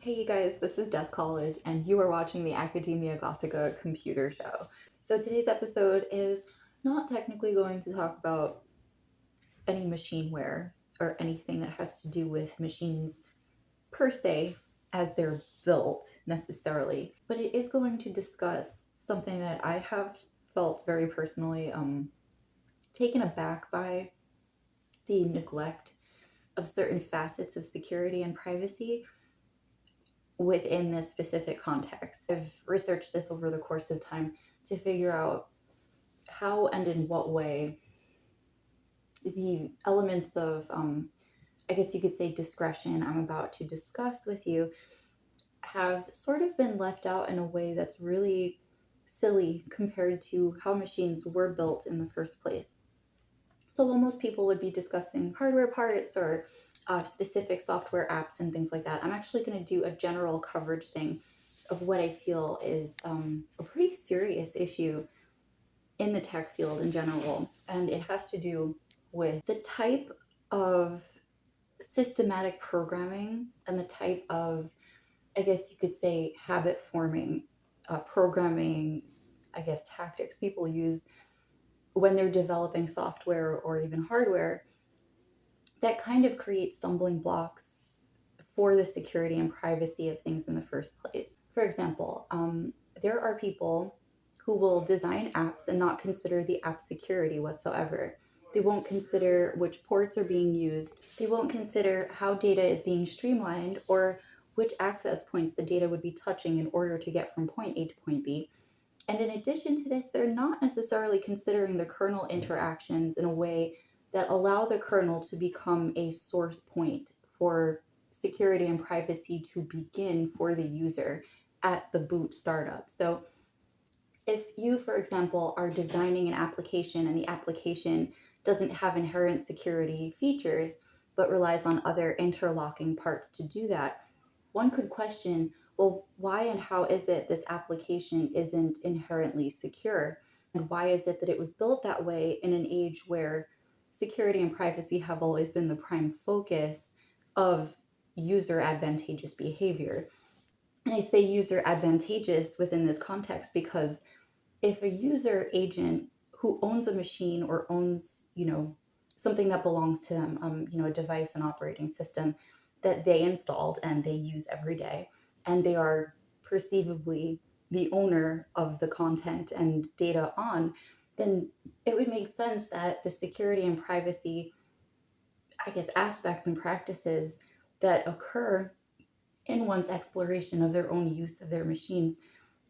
Hey you guys, this is Death College, and you are watching the Academia Gothica computer show. So today's episode is not technically going to talk about any machineware or anything that has to do with machines per se as they're built necessarily, but it is going to discuss something that I have felt very personally taken aback by: the neglect of certain facets of security and privacy within this specific context. I've researched this over the course of time to figure out how and in what way the elements of, I guess you could say, discretion I'm about to discuss with you have sort of been left out in a way that's really silly compared to how machines were built in the first place. So while most people would be discussing hardware parts or specific software apps and things like that, I'm actually going to do a general coverage thing of what I feel is a pretty serious issue in the tech field in general. And it has to do with the type of systematic programming and the type of, I guess you could say, habit forming programming, I guess, tactics people use when they're developing software or even hardware that kind of create stumbling blocks for the security and privacy of things in the first place. For example, there are people who will design apps and not consider the app security whatsoever. They won't consider which ports are being used. They won't consider how data is being streamlined or which access points the data would be touching in order to get from point A to point B. And in addition to this, they're not necessarily considering the kernel interactions in a way that allow the kernel to become a source point for security and privacy to begin for the user at the boot startup. So if you, for example, are designing an application and the application doesn't have inherent security features but relies on other interlocking parts to do that, one could question, well, why and how is it this application isn't inherently secure? And why is it that it was built that way in an age where security and privacy have always been the prime focus of user advantageous behavior? And I say user advantageous within this context because if a user agent who owns a machine or owns, something that belongs to them, a device, an operating system that they installed and they use every day, and they are perceivably the owner of the content and data on, then it would make sense that the security and privacy, I guess, aspects and practices that occur in one's exploration of their own use of their machines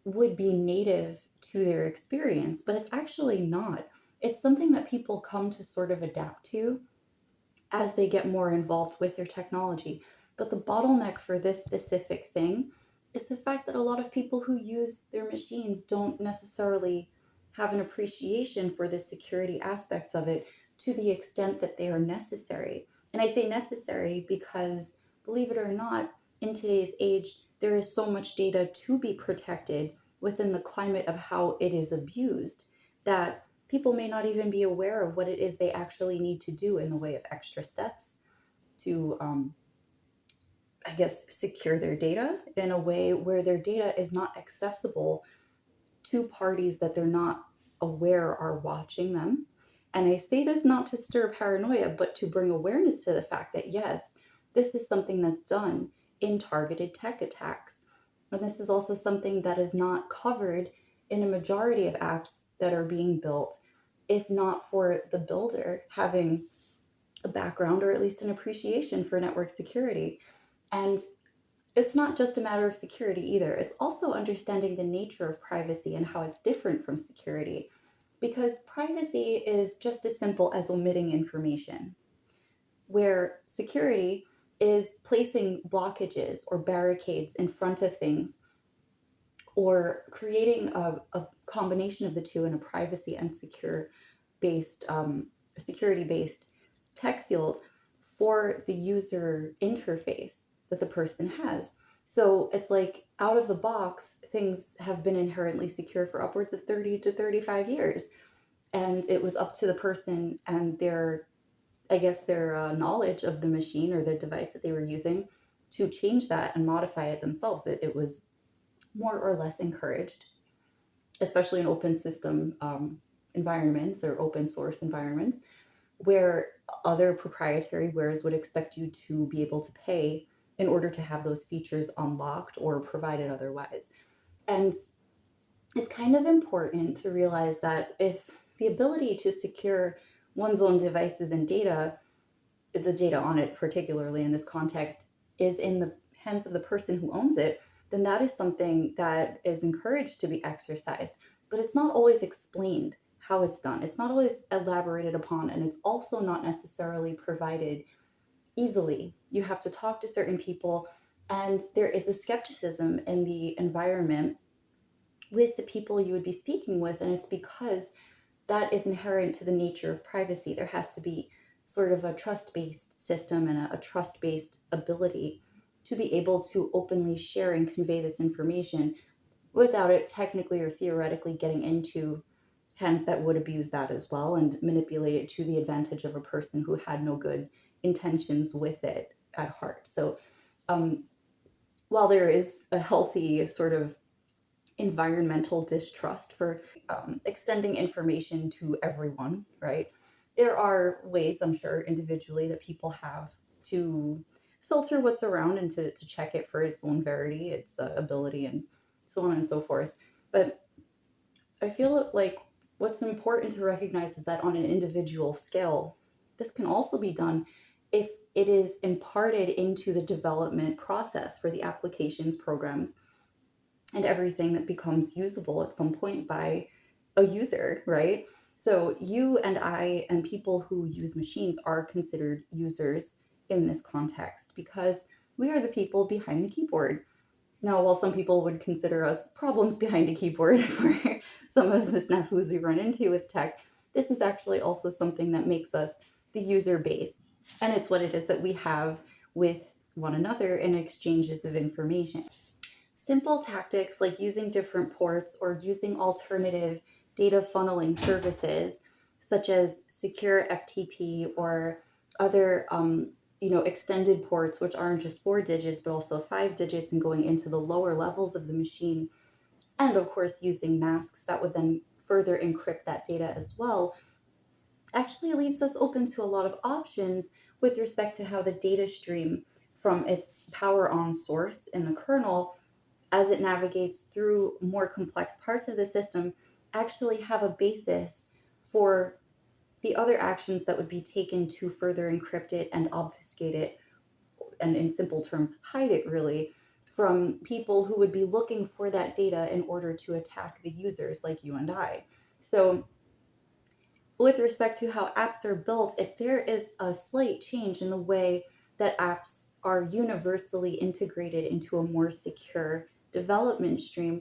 would be native to their experience, but it's actually not. It's something that people come to sort of adapt to as they get more involved with their technology. But the bottleneck for this specific thing is the fact that a lot of people who use their machines don't necessarily have an appreciation for the security aspects of it to the extent that they are necessary. And I say necessary because, believe it or not, in today's age, there is so much data to be protected within the climate of how it is abused that people may not even be aware of what it is they actually need to do in the way of extra steps to, I guess, secure their data in a way where their data is not accessible to parties that they're not aware are watching them. And I say this not to stir paranoia, but to bring awareness to the fact that, yes, this is something that's done in targeted tech attacks. And this is also something that is not covered in a majority of apps that are being built, if not for the builder having a background or at least an appreciation for network security. And it's not just a matter of security either. It's also understanding the nature of privacy and how it's different from security. Because privacy is just as simple as omitting information, where security is placing blockages or barricades in front of things or creating a combination of the two in a privacy and security based tech field for the user interface that the person has. So it's like out of the box, things have been inherently secure for upwards of 30 to 35 years. And it was up to the person and their, I guess, their knowledge of the machine or the device that they were using to change that and modify it themselves. It was more or less encouraged, especially in open system environments or open source environments, where other proprietary wares would expect you to be able to pay in order to have those features unlocked or provided otherwise. And it's kind of important to realize that if the ability to secure one's own devices and data, the data on it, particularly in this context, is in the hands of the person who owns it, then that is something that is encouraged to be exercised. But it's not always explained how it's done, it's not always elaborated upon, and it's also not necessarily provided easily. You have to talk to certain people, and there is a skepticism in the environment with the people you would be speaking with, and it's because that is inherent to the nature of privacy. There has to be sort of a trust-based system and a trust-based ability to be able to openly share and convey this information without it technically or theoretically getting into hands that would abuse that as well and manipulate it to the advantage of a person who had no good intentions with it at heart. So um, while there is a healthy sort of environmental distrust for extending information to everyone, right? There are ways, I'm sure, individually that people have to filter what's around and to check it for its own verity, its ability, and so on and so forth. But I feel like what's important to recognize is that on an individual scale, this can also be done if it is imparted into the development process for the applications, programs, and everything that becomes usable at some point by a user, right? So you and I and people who use machines are considered users in this context because we are the people behind the keyboard. Now, while some people would consider us problems behind a keyboard for some of the snafus we run into with tech, this is actually also something that makes us the user base. And it's what it is that we have with one another in exchanges of information. Simple tactics like using different ports or using alternative data funneling services, such as secure FTP or other extended ports, which aren't just 4 digits, but also 5 digits and going into the lower levels of the machine. And of course, using masks that would then further encrypt that data as well, actually leaves us open to a lot of options with respect to how the data stream from its power on source in the kernel as it navigates through more complex parts of the system actually have a basis for the other actions that would be taken to further encrypt it and obfuscate it, and in simple terms, hide it really from people who would be looking for that data in order to attack the users like you and I. So with respect to how apps are built, if there is a slight change in the way that apps are universally integrated into a more secure development stream,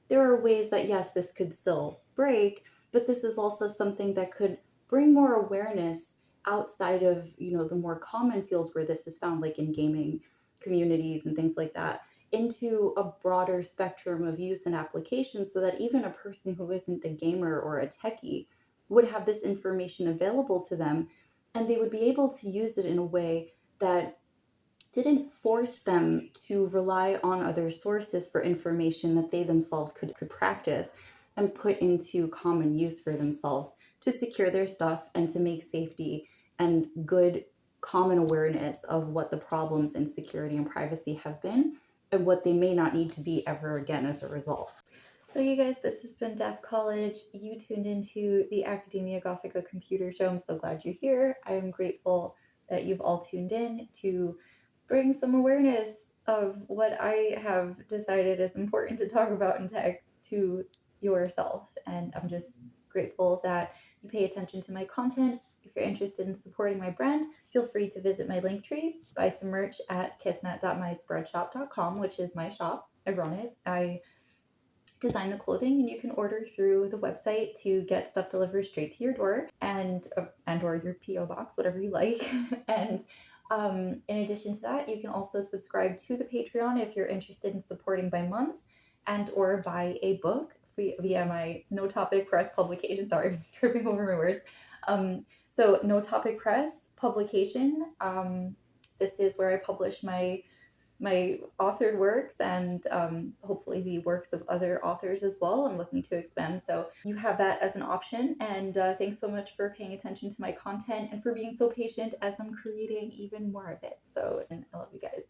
there are ways that, yes, this could still break, but this is also something that could bring more awareness outside of, the more common fields where this is found, like in gaming communities and things like that, into a broader spectrum of use and application so that even a person who isn't a gamer or a techie would have this information available to them, and they would be able to use it in a way that didn't force them to rely on other sources for information that they themselves could practice and put into common use for themselves to secure their stuff and to make safety and good common awareness of what the problems in security and privacy have been and what they may not need to be ever again as a result. So, you guys, this has been Death College. You tuned into the Academia Gothica computer show. I'm so glad you're here. I am grateful that you've all tuned in to bring some awareness of what I have decided is important to talk about in tech to yourself. And I'm just grateful that you pay attention to my content. If you're interested in supporting my brand, feel free to visit my link tree, buy some merch at kissnet.myspreadshop.com, which is my shop. I run it. I design the clothing, and you can order through the website to get stuff delivered straight to your door and or your PO box, whatever you like. And in addition to that, you can also subscribe to the Patreon if you're interested in supporting by month and or buy a book via my No Topic Press publication. Sorry, I'm tripping over my words. So No Topic Press publication. This is where I publish my my authored works and hopefully the works of other authors as well. I'm looking to expand. So you have that as an option. And thanks so much for paying attention to my content and for being so patient as I'm creating even more of it. So, and I love you guys.